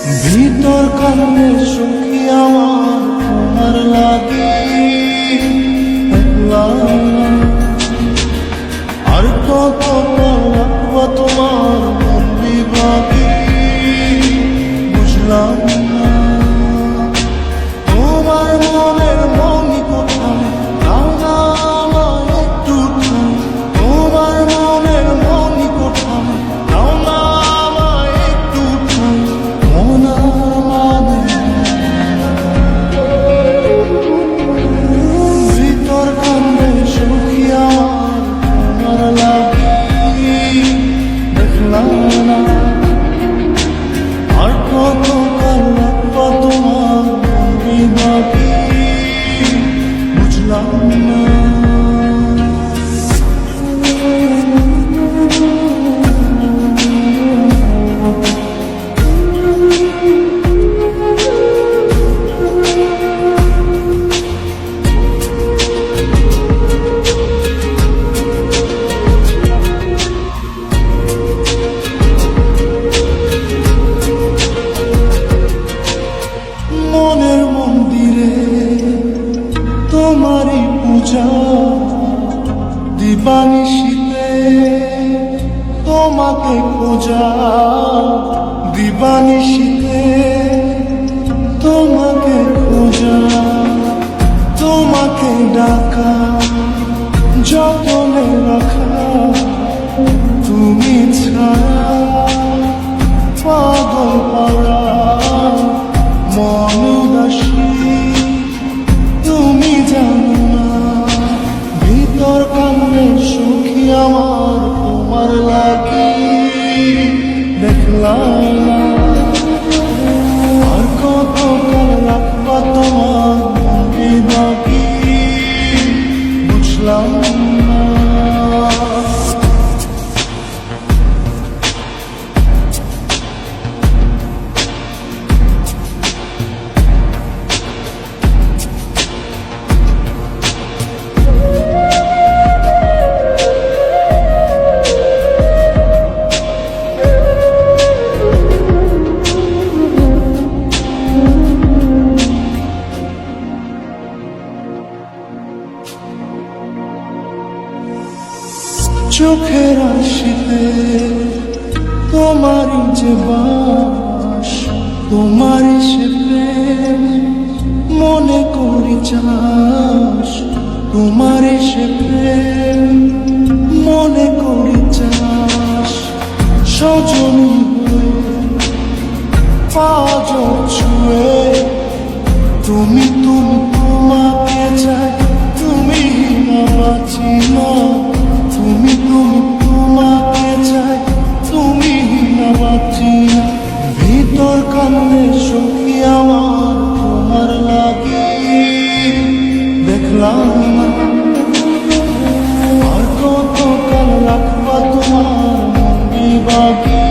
ভিতর কান্নে সুখী আমার তোমার লাগি একলা, আর কত রাখবো তোমার মন বিভাগী বুঝলাম না। তোমার মনের মনি কোথায় দাও না আমায় একটু ঠাই, তোমার মনের মনি কোথায় দাও না আমায় একটু ঠাই। ভিতর কান্দে সুখী আমার তোমার লাগি দেখলাম না, আর কত কাল রাখবো তোমার মন বিভাগী বুঝলাম না। মনের মন্দিরে তোমারই পূজা, দিবানিশীতে তোমাকে খোঁজা, দিবানিশীতে তোমাকে খোঁজা, তোমাকে ডাকা যতনে রাখা, তুমি ছাড়া পাগল পাড়া মন উদাসী তুমি জানো না। ভিতর কান্নে সুখী আমার তোমার লাগি দেখলাম না, আর কত কাল রাখবা তোমার মন বিভাগী বুঝলাম না। চোখের আশিতে তোমারই যে বাস, তোমারই সে প্রেম মনে করি চাস, তোমারই সে প্রেম মনে করি চাস। সজনী হয়ে পাঁচ ছুঁয়ে তুমি তুমি তোমাকে চাই, তুমি না বাঁচি না, তুমি তুমি তোমাকে চাই, তুমি না বাঁচি না। ভিতর কান্নে সুখী আমার তোমার লাগি দেখলাম না, আর কত কাল রাখবা তোমার মন বিভাগী